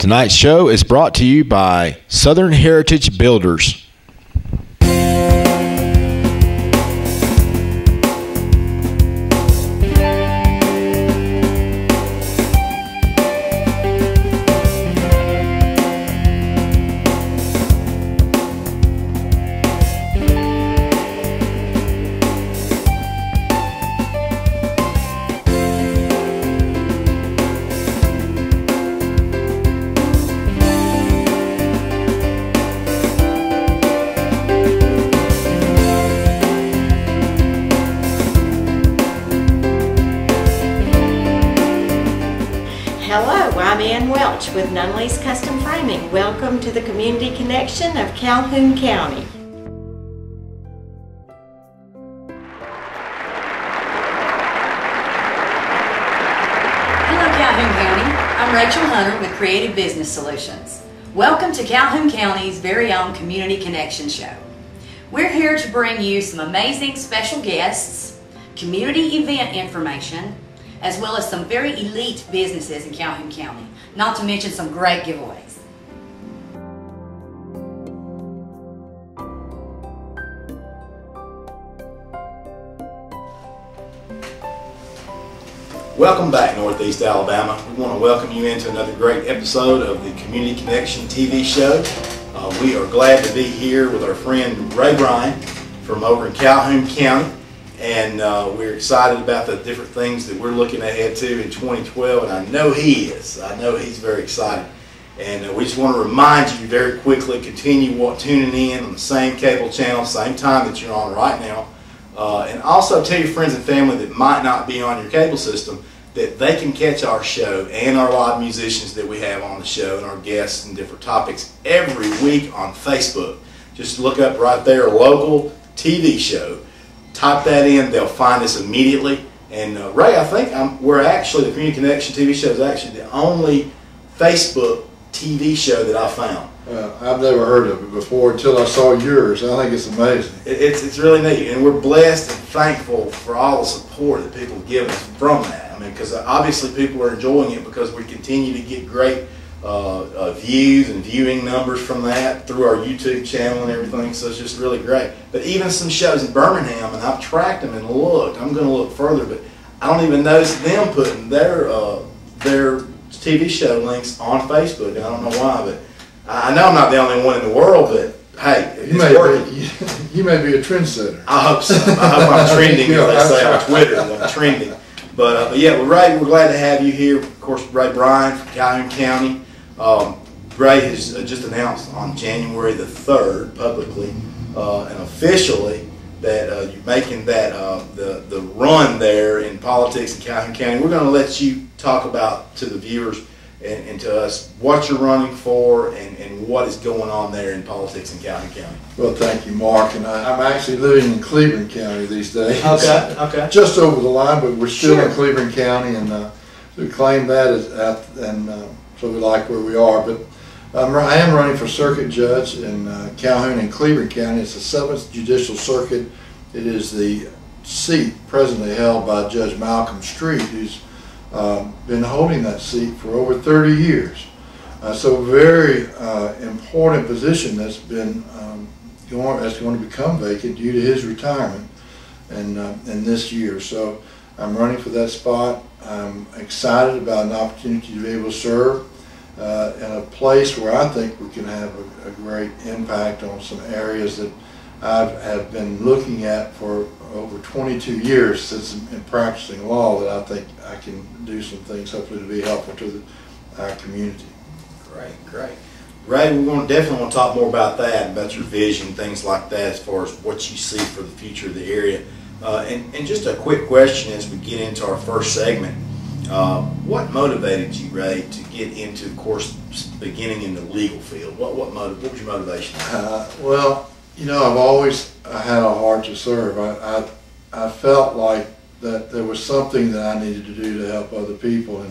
Tonight's show is brought to you by Southern Heritage Builders. Hello, I'm with Nunley's Custom Framing. Welcome to the Community Connection of Calhoun County. Hello Calhoun County, I'm Rachel Hunter with Creative Business Solutions. Welcome to Calhoun County's very own Community Connection Show. We're here to bring you some amazing special guests, community event information, as well as some very elite businesses in Calhoun County, not to mention some great giveaways. Welcome back, Northeast Alabama. We want to welcome you into another great episode of the Community Connection TV show. We are glad to be here with our friend BRYAN from over in Calhoun County. And we're excited about the different things that we're looking ahead to in 2012, and I know he is. I know he's very excited. And we just want to remind you very quickly, continue tuning in on the same cable channel, same time that you're on right now. And also tell your friends and family that might not be on your cable system that they can catch our show and our live musicians that we have on the show and our guests and different topics every week on Facebook. Just look up right there, local TV show. Type that in, they'll find us immediately. And Ray, I think we're actually, the Community Connection TV show is actually the only Facebook TV show that I found. I've never heard of it before until I saw yours. I think it's amazing. It's really neat, and we're blessed and thankful for all the support that people give us from that. I mean, because obviously people are enjoying it because we continue to get great views and viewing numbers from that through our YouTube channel and everything, so it's just really great. But even some shows in Birmingham, and I've tracked them and looked, I'm going to look further, but I don't even notice them putting their TV show links on Facebook, and I don't know why, but I know I'm not the only one in the world, but hey, it's working. You may be a trendsetter. I hope so. I hope I'm trending, as they say on Twitter, I'm trending. But yeah, we're glad to have you here. Of course, BRYAN from Calhoun County. Ray has just announced on January the 3rd publicly and officially that you're making that the run there in politics in Calhoun County. We're going to let you talk about to the viewers and to us what you're running for and what is going on there in politics in Calhoun County. Well, thank you, Mark. And I'm actually living in Cleveland County these days. Okay. Just over the line, but we're still Sure. in Cleveland County, and we claim that so we like where we are. But I am running for circuit judge in Calhoun and Cleveland County. It's the 7th Judicial Circuit. It is the seat presently held by Judge Malcolm Street, who's been holding that seat for over 30 years. So a very important position that's been going to become vacant due to his retirement in this year. So I'm running for that spot. I'm excited about an opportunity to be able to serve in a place where I think we can have a great impact on some areas that I have been looking at for over 22 years since in practicing law, that I think I can do some things hopefully to be helpful to our community. Great. Ray, we definitely want to talk more about that, about your vision, things like that, as far as what you see for the future of the area. And just a quick question as we get into our first segment. What motivated you, Ray, to get into, of course, beginning in the legal field? What was your motivation? Well, you know, I've always had a heart to serve. I felt like that there was something that I needed to do to help other people,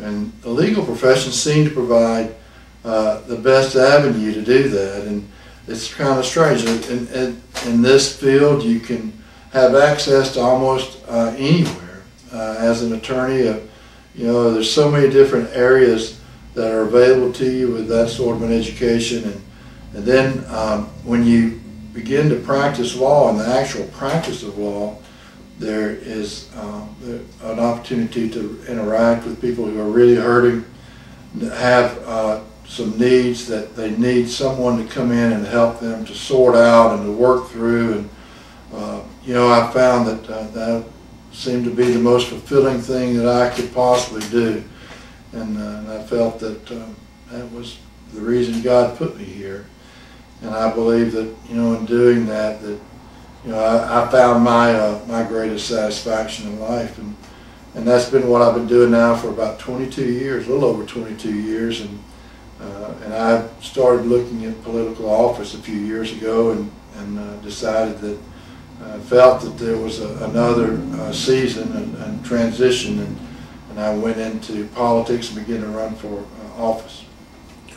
and the legal profession seemed to provide the best avenue to do that. And it's kind of strange. In this field, you can have access to almost anywhere as an attorney. You know, there's so many different areas that are available to you with that sort of an education. And then when you begin to practice law and the actual practice of law, there is an opportunity to interact with people who are really hurting, have some needs that they need someone to come in and help them to sort out and to work through. And you know, I found that that seemed to be the most fulfilling thing that I could possibly do, and I felt that that was the reason God put me here. And I believe that, you know, in doing that, that, you know, I found my greatest satisfaction in life, and that's been what I've been doing now for about 22 years, a little over 22 years, and I started looking at political office a few years ago, and decided that I felt that there was another season and transition, and I went into politics and began to run for office.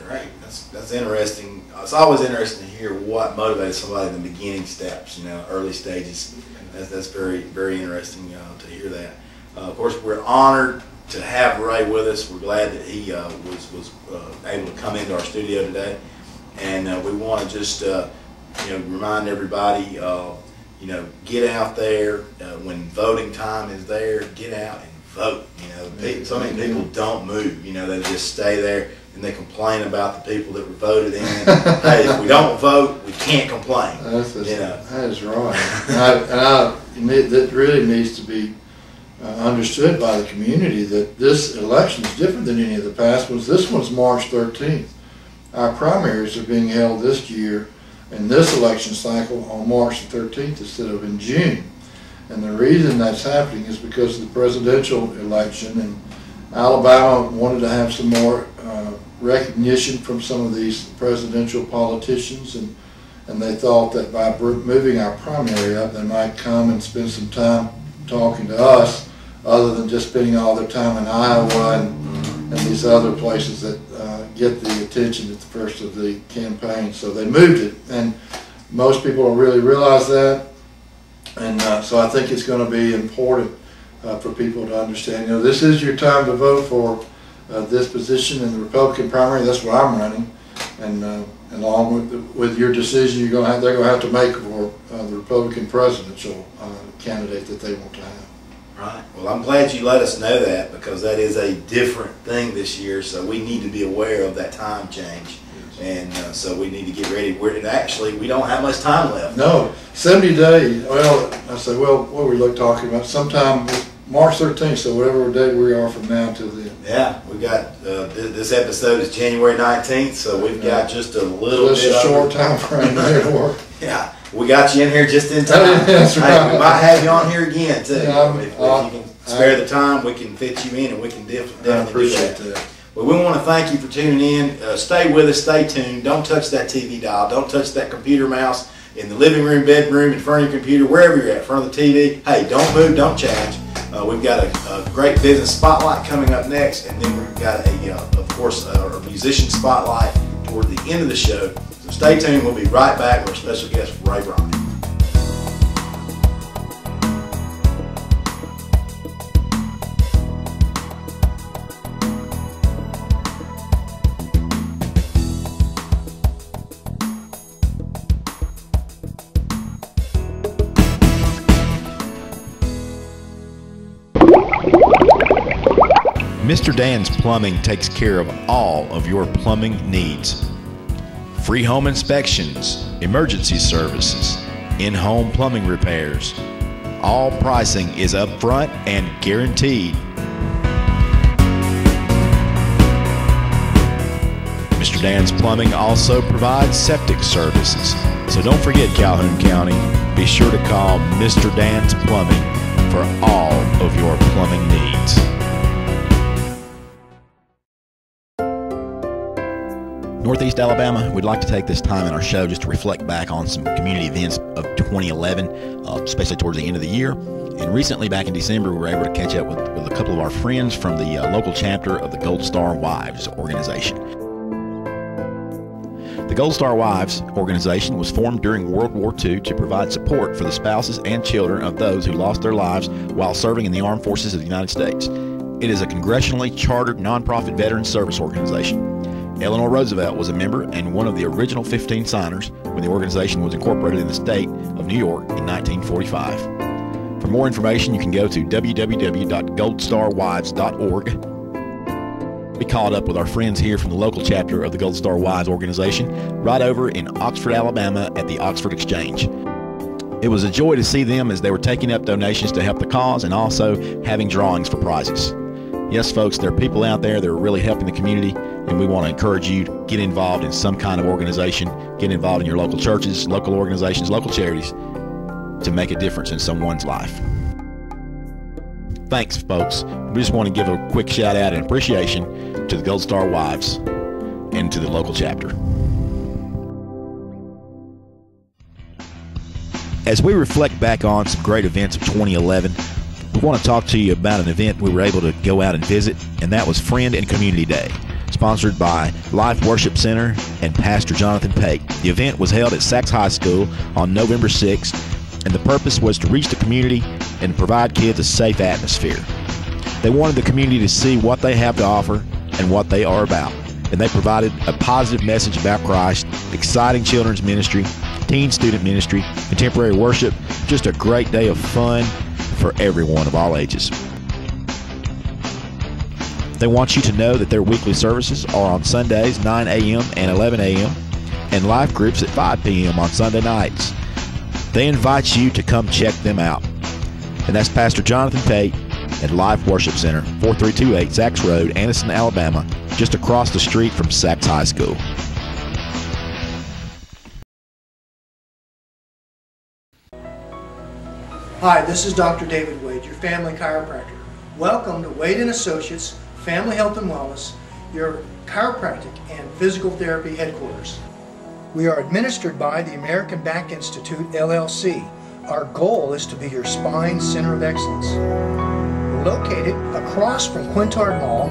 Great, that's interesting. It's always interesting to hear what motivated somebody in the beginning steps, you know, early stages. That's very, very interesting to hear that. Of course, we're honored to have Ray with us. We're glad that he was able to come into our studio today, and we want to just you know, remind everybody, you know, get out there when voting time is there. Get out and vote. You know, so many people don't move. You know, they just stay there and they complain about the people that were voted in. Hey, if we don't vote, we can't complain. You know, that is right. That really needs to be understood by the community, that this election is different than any of the past ones. This one's March 13th. Our primaries are being held this year in this election cycle on March the 13th instead of in June. And the reason that's happening is because of the presidential election, and Alabama wanted to have some more recognition from some of these presidential politicians, and they thought that by moving our primary up, they might come and spend some time talking to us, other than just spending all their time in Iowa and these other places that get the attention at the first of the campaign. So they moved it, and most people don't really realize that. And so I think it's going to be important for people to understand, you know, this is your time to vote for this position in the Republican primary. That's what I'm running, and along with your decision, they're going to have to make for the Republican presidential candidate that they want to have. Right. Well, I'm glad you let us know that, because that is a different thing this year. So we need to be aware of that time change, and so we need to get ready. We don't have much time left. No, 70 days. Well, I say, well, what were we talking about? Sometime March 13th. So whatever day we are from now till then. Yeah, we got this episode is January 19th, so we've got just a little bit. Just a short time frame there. Yeah, we got you in here just in time. That's right. Hey, we might have you on here again too. Yeah, if you can spare the time, we can fit you in, and we can definitely appreciate do that. Well, we want to thank you for tuning in. Stay with us, stay tuned. Don't touch that TV dial. Don't touch that computer mouse in the living room, bedroom, in front of your computer, wherever you're at, in front of the TV. Hey, don't move, don't change. We've got a great business spotlight coming up next, and then we've got of course, a musician spotlight toward the end of the show. So stay tuned. We'll be right back with our special guest, Ray Bryan. Mr. Dan's Plumbing takes care of all of your plumbing needs. Free home inspections, emergency services, in-home plumbing repairs. All pricing is upfront and guaranteed. Mr. Dan's Plumbing also provides septic services. So don't forget, Calhoun County, be sure to call Mr. Dan's Plumbing for all of your plumbing needs. Northeast Alabama, we'd like to take this time in our show just to reflect back on some community events of 2011, especially towards the end of the year. And recently, back in December, we were able to catch up with a couple of our friends from the local chapter of the Gold Star Wives organization. The Gold Star Wives organization was formed during World War II to provide support for the spouses and children of those who lost their lives while serving in the armed forces of the United States. It is a congressionally chartered nonprofit veteran service organization. Eleanor Roosevelt was a member and one of the original 15 signers when the organization was incorporated in the state of New York in 1945. For more information, you can go to www.goldstarwives.org. Be caught up with our friends here from the local chapter of the Gold Star Wives organization right over in Oxford, Alabama at the Oxford Exchange. It was a joy to see them as they were taking up donations to help the cause and also having drawings for prizes. Yes, folks, there are people out there that are really helping the community, and we want to encourage you to get involved in some kind of organization, get involved in your local churches, local organizations, local charities to make a difference in someone's life. Thanks, folks. We just want to give a quick shout out and appreciation to the Gold Star Wives and to the local chapter. As we reflect back on some great events of 2011, we want to talk to you about an event we were able to go out and visit, and that was Friend and Community Day, sponsored by Life Worship Center and Pastor Jonathan Pate. The event was held at Sachs High School on November 6th, and the purpose was to reach the community and provide kids a safe atmosphere. They wanted the community to see what they have to offer and what they are about, and they provided a positive message about Christ, exciting children's ministry, teen student ministry, contemporary worship, just a great day of fun for everyone of all ages. They want you to know that their weekly services are on Sundays 9 a.m. and 11 a.m. and life groups at 5 p.m. on Sunday nights. They invite you to come check them out. And that's Pastor Jonathan Pate at Life Worship Center, 4328 Sachs Road, Anniston, Alabama, just across the street from Sachs High School. Hi, this is Dr. David Wade, your family chiropractor. Welcome to Wade & Associates Family Health and Wellness, your chiropractic and physical therapy headquarters. We are administered by the American Back Institute, LLC. Our goal is to be your spine center of excellence. We're located across from Quintard Mall.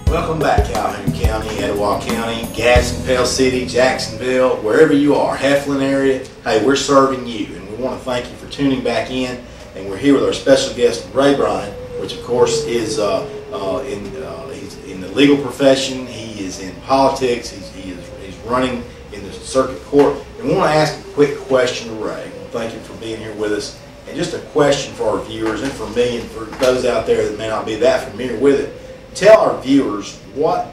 Welcome back, Calhoun County, Etowah County, Gadsden, Pell City, Jacksonville, wherever you are, Heflin area. Hey, we're serving you, and we want to thank you for tuning back in. And we're here with our special guest, BRYAN, which of course is he's in the legal profession. He is in politics. He's running in the circuit court. And we want to ask a quick question to Ray. Thank you for being here with us. And just a question for our viewers and for me and for those out there that may not be that familiar with it. Tell our viewers what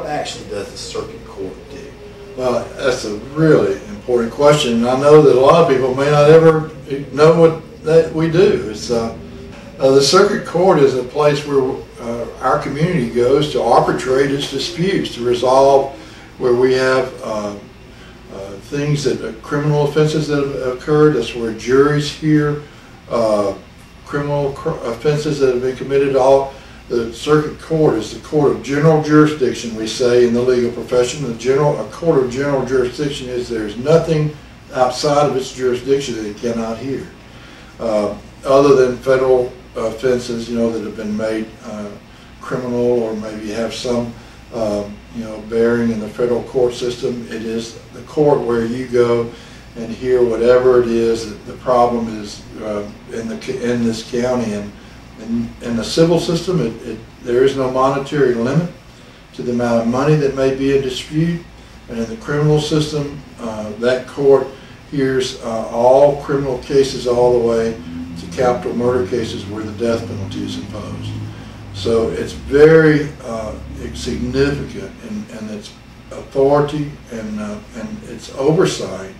actually does the circuit court do? Well, that's a really important question, and I know that a lot of people may not ever know what that we do. It's the circuit court is a place where our community goes to arbitrate its disputes, to resolve where we have things criminal offenses that have occurred. That's where juries hear criminal offenses that have been committed. The circuit court is the court of general jurisdiction, we say in the legal profession. A court of general jurisdiction is there's nothing outside of its jurisdiction that it cannot hear, other than federal offenses, that have been made criminal or maybe have some, bearing in the federal court system. It is the court where you go and hear whatever it is that the problem is in this county. And in the civil system, there is no monetary limit to the amount of money that may be in dispute. And in the criminal system, that court hears all criminal cases all the way to capital murder cases where the death penalty is imposed. So it's very significant in its authority and its oversight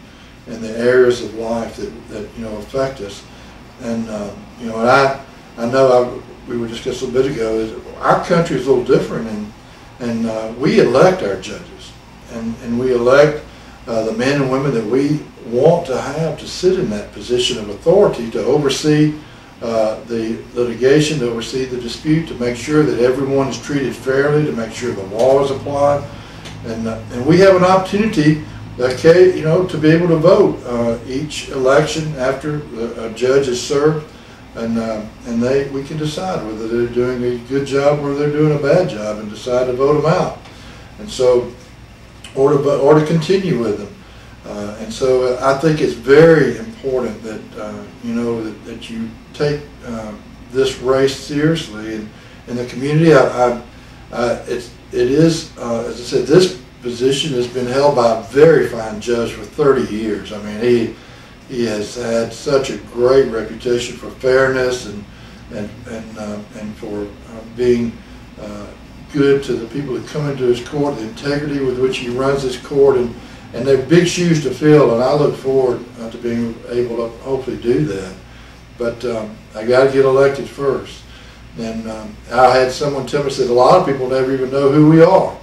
in the areas of life that affect us. And I know we were discussing a little bit ago, is our country is a little different, and we elect our judges, and we elect the men and women that we want to have to sit in that position of authority to oversee the litigation, to oversee the dispute, to make sure that everyone is treated fairly, to make sure the law is applied, and we have an opportunity, to be able to vote each election after a judge is served. And we can decide whether they're doing a good job or they're doing a bad job, and decide to vote them out, and so or to continue with them. And so I think it's very important that that you take this race seriously in the community. It is, as I said, this position has been held by a very fine judge for 30 years. I mean, he has had such a great reputation for fairness and for being good to the people that come into his court, the integrity with which he runs his court, and they're big shoes to fill, and I look forward to being able to hopefully do that. But I got to get elected first. And I had someone tell me, said a lot of people never even know who we are.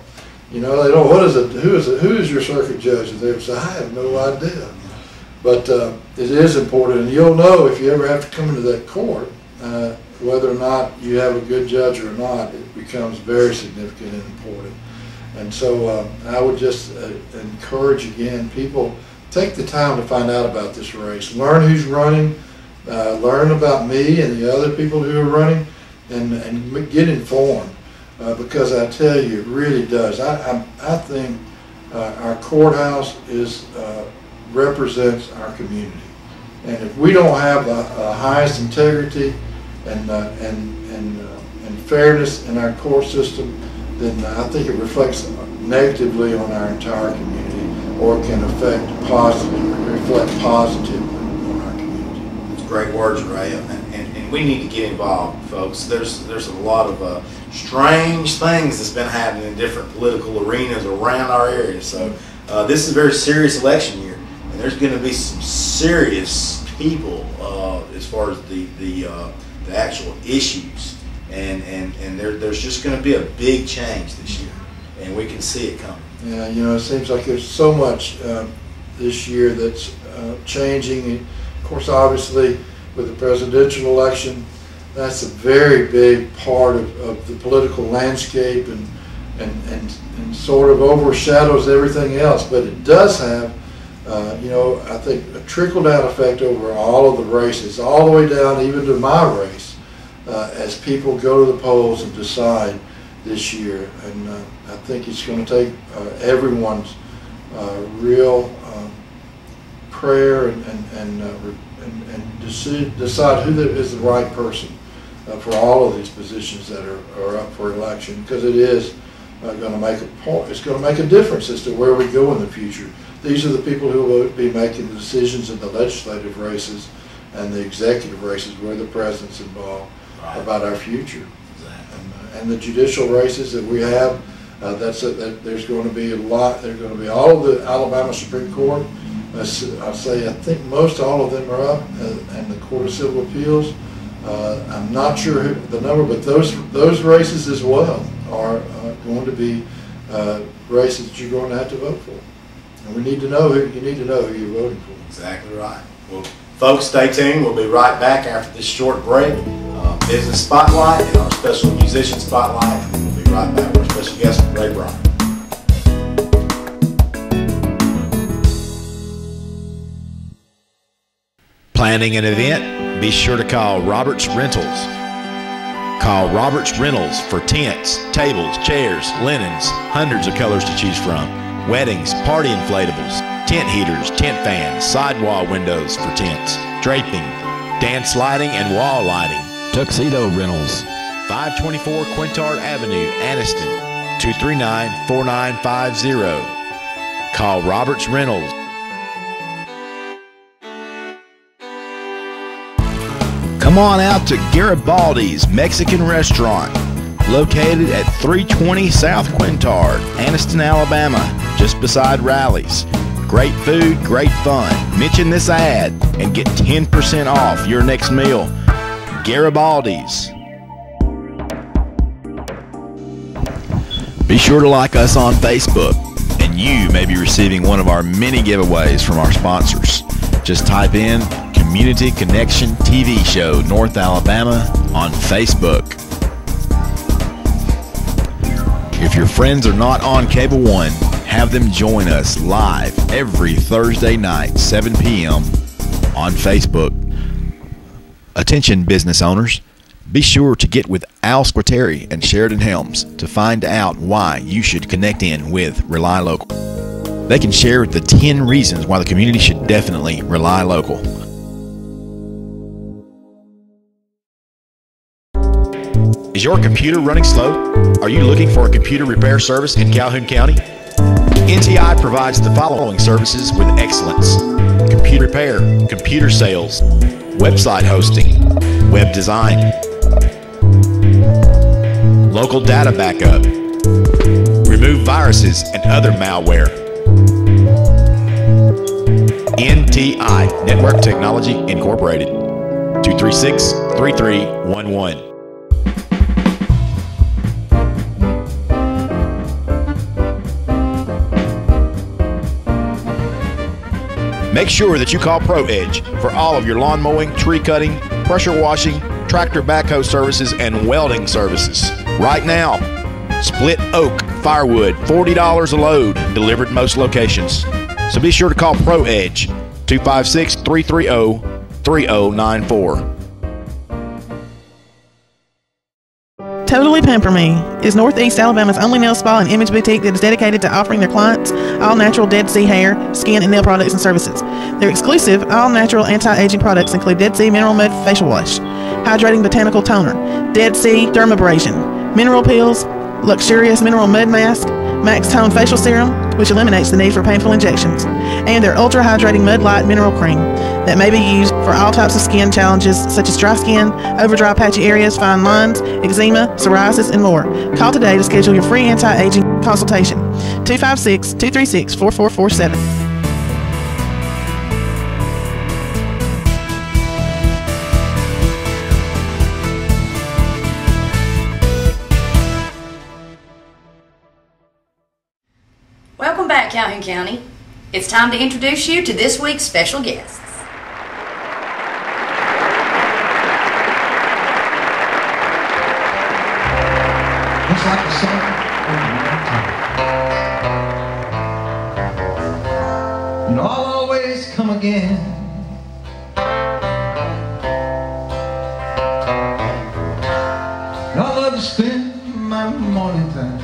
You know, they don't. Who is your circuit judge? And they would say, I have no idea. But it is important, and you'll know if you ever have to come into that court, whether or not you have a good judge or not. It becomes very significant and important. And so I would just encourage again, people, take the time to find out about this race. Learn who's running, learn about me and the other people who are running, and get informed. Because I tell you, it really does. I think our courthouse represents our community. And if we don't have the highest integrity and fairness in our court system, then I think it reflects negatively on our entire community, or can reflect positively on our community. It's great words, Ray, and we need to get involved, folks. There's a lot of strange things that's been happening in different political arenas around our area. So this is a very serious election year, and there's going to be some serious people as far as the actual issues. And there's just going to be a big change this year, and we can see it coming. Yeah, you know, it seems like there's so much this year that's changing. And of course, obviously, with the presidential election, that's a very big part of the political landscape, and sort of overshadows everything else. But it does have, I think, a trickle-down effect over all of the races, all the way down even to my race. As people go to the polls and decide this year, and I think it's going to take everyone's real prayer and decide who is the right person for all of these positions that are up for election, because it is going to make it's going to make a difference as to where we go in the future. These are the people who will be making the decisions in the legislative races and the executive races where the president's involved. Right. About our future. Exactly. And the judicial races that we have, there's going to be a lot. There's going to be all of the Alabama Supreme Court. I think most all of them are up, and the Court of Civil Appeals. I'm not sure the number, but those races as well are going to be races that you're going to have to vote for. And we need to know who you're voting for. Exactly right. Well, folks, stay tuned. We'll be right back after this short break. Business Spotlight and our special musician spotlight. We'll be right back with our special guest, Ray Bryan. Planning an event? Be sure to call Roberts Rentals. Call Roberts Rentals for tents, tables, chairs, linens, hundreds of colors to choose from, weddings, party inflatables, tent heaters, tent fans, sidewall windows for tents, draping, dance lighting and wall lighting. Tuxedo Rentals, 524 Quintard Avenue, Anniston, 239-4950. Call Roberts Rentals. Come on out to Garibaldi's Mexican Restaurant, located at 320 South Quintard, Anniston, Alabama, just beside Rally's. Great food, great fun. Mention this ad and get 10% off your next meal. Garibaldi's. Be sure to like us on Facebook, and you may be receiving one of our many giveaways from our sponsors. Just type in Community Connection TV Show North Alabama on Facebook. If your friends are not on Cable One, have them join us live every Thursday night, 7 p.m. on Facebook. Attention business owners, be sure to get with Al Squateri and Sheridan Helms to find out why you should connect in with Rely Local. They can share the 10 reasons why the community should definitely rely local. Is your computer running slow? Are you looking for a computer repair service in Calhoun County? NTI provides the following services with excellence: computer repair, computer sales, website hosting, web design, local data backup, remove viruses and other malware. NTI, Network Technology Incorporated, 236-3311. Make sure that you call ProEdge for all of your lawn mowing, tree cutting, pressure washing, tractor backhoe services, and welding services. Right now, split oak firewood, $40 a load, delivered most locations. So be sure to call ProEdge, 256-330-3094. Totally Pamper Me is Northeast Alabama's only nail spa and image boutique that is dedicated to offering their clients all-natural Dead Sea hair, skin, and nail products and services. Their exclusive all-natural anti-aging products include Dead Sea Mineral Mud Facial Wash, Hydrating Botanical Toner, Dead Sea Dermabrasion, Mineral Pills, Luxurious Mineral Mud Mask, Max Tone Facial Serum, which eliminates the need for painful injections, and their Ultra Hydrating Mud Light Mineral Cream that may be used for all types of skin challenges such as dry skin, over-dry patchy areas, fine lines, eczema, psoriasis, and more. Call today to schedule your free anti-aging consultation. 256-236-4447. Welcome back, Calhoun County. It's time to introduce you to this week's special guests. Looks like the sun and I'll always come again. I love to spend my morning time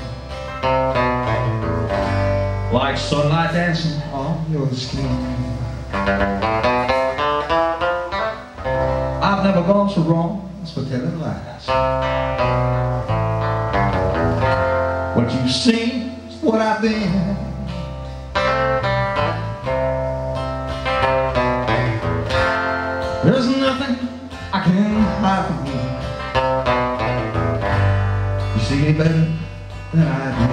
like sunlight dancing on your skin. I've never gone so wrong as for telling lies. What you've seen is what I've been. There's nothing I can hide from you. You see me better than I do.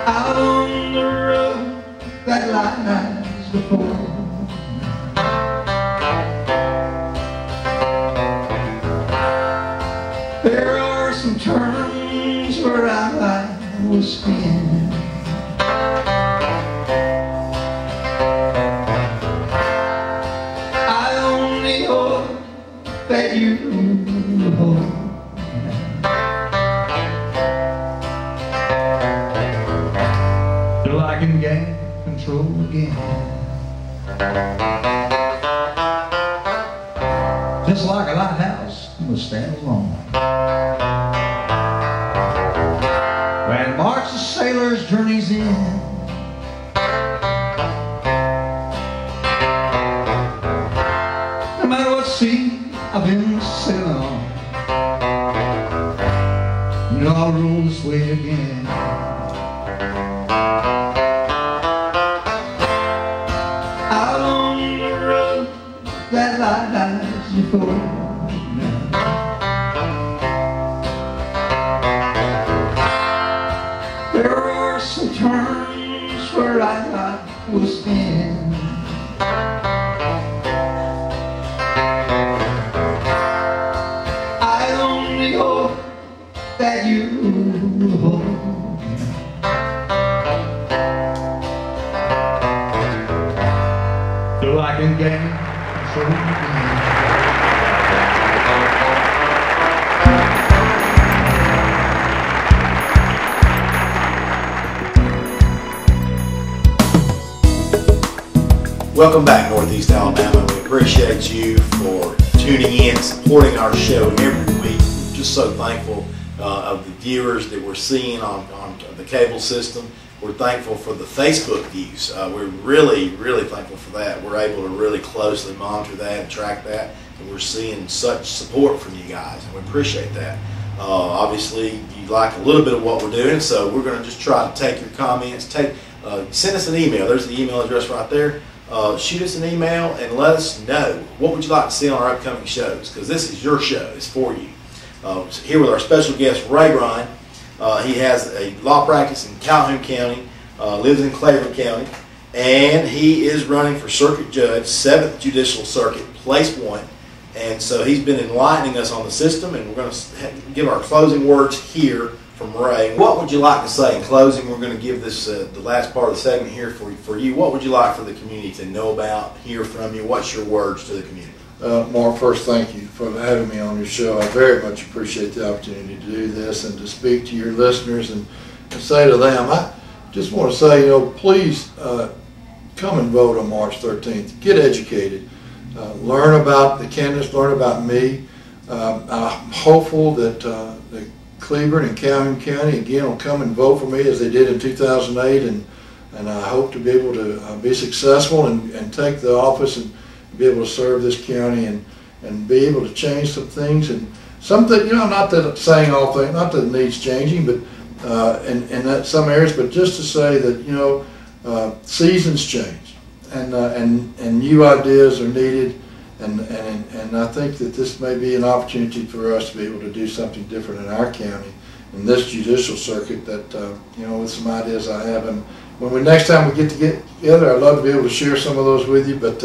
Out on the road that lies before, there are some turns where I will spin. I only hope that you hold till I can gain control again. Just like a lighthouse must stand alone when march the sailor's journeys in. No matter what sea I've been sailing on, you know I'll roll this way again. Out on the road that lies before, there are some turns where I will spin. I only hope that you hold till I can gain control again. Welcome back, Northeast Alabama. We appreciate you for tuning in, supporting our show every week. We're just so thankful of the viewers that we're seeing on the cable system. We're thankful for the Facebook views. We're really, really thankful for that. We're able to really closely monitor that and track that, and we're seeing such support from you guys, and we appreciate that. Obviously, you like a little bit of what we're doing, so we're going to just try to take your comments. Send us an email. There's the email address right there. Shoot us an email and let us know what would you like to see on our upcoming shows, because this is your show. It's for you. Here with our special guest, Ray BRYAN. He has a law practice in Calhoun County, lives in Claiborne County, and he is running for Circuit Judge, 7th Judicial Circuit, Place 1. And so he's been enlightening us on the system, and we're going to give our closing words here from Ray. What would you like to say in closing? We're going to give this the last part of the segment here for you. What would you like for the community to know about, hear from you? What's your words to the community? Mark, first, thank you for having me on your show. I very much appreciate the opportunity to do this and to speak to your listeners and say to them, I just want to say, please come and vote on March 13th. Get educated. Learn about the candidates, learn about me. I'm hopeful that Claiborne and Calhoun County, again, will come and vote for me as they did in 2008, and I hope to be able to be successful and take the office and be able to serve this county and be able to change some things, and something, not that saying all things, not that it needs changing, but in that some areas, but just to say that seasons change, and new ideas are needed, and I think that this may be an opportunity for us to be able to do something different in our county, in this judicial circuit, that with some ideas I have, and when next time we get together, I'd love to be able to share some of those with you, but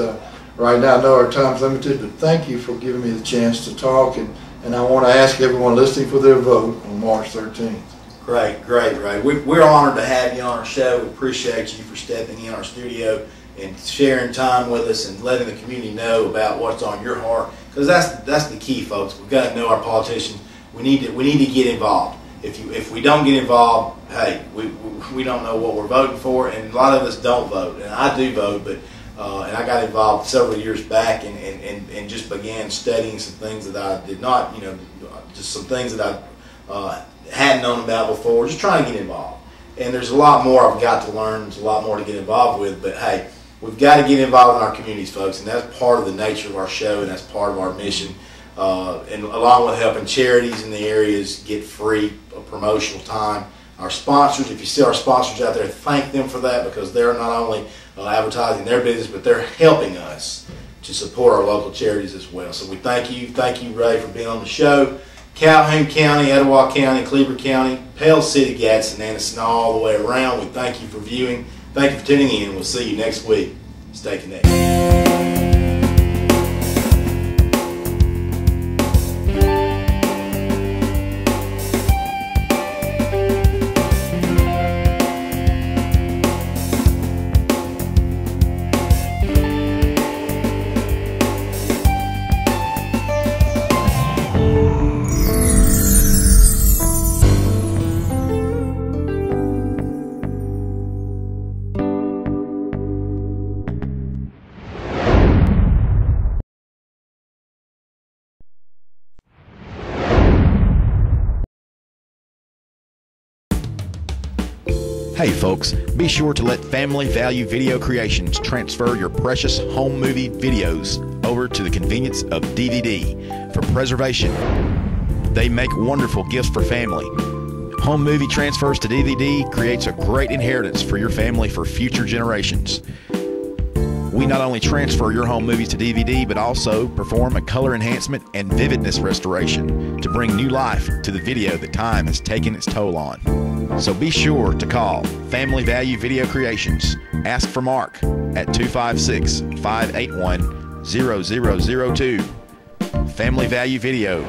right now I know our time's limited, but thank you for giving me the chance to talk, and I want to ask everyone listening for their vote on March 13th. Great, Ray. We're honored to have you on our show. We appreciate you for stepping in our studio and sharing time with us and letting the community know about what's on your heart, because that's the key, folks. We've got to know our politicians. We need to get involved. If we don't get involved, hey, we don't know what we're voting for, and a lot of us don't vote, and I do vote, but and I got involved several years back and just began studying some things that I did not, just some things that I hadn't known about before, just trying to get involved. And there's a lot more I've got to learn. There's a lot more to get involved with, but hey, we've got to get involved in our communities, folks, and that's part of the nature of our show, and that's part of our mission. And along with helping charities in the areas get free promotional time. Our sponsors, if you see our sponsors out there, thank them for that, because they're not only advertising their business, but they're helping us to support our local charities as well. So we thank you, Ray, for being on the show. Calhoun County, Etowah County, Claiborne County, Pell City, Gadsden, Anderson, all the way around. We thank you for viewing. Thank you for tuning in. We'll see you next week. Stay connected. Hey folks, be sure to let Family Value Video Creations transfer your precious home movie videos over to the convenience of DVD for preservation. They make wonderful gifts for family. Home movie transfers to DVD creates a great inheritance for your family for future generations. We not only transfer your home movies to DVD, but also perform a color enhancement and vividness restoration to bring new life to the video that time has taken its toll on. So be sure to call Family Value Video Creations. Ask for Mark at 256-581-0002. Family Value Video.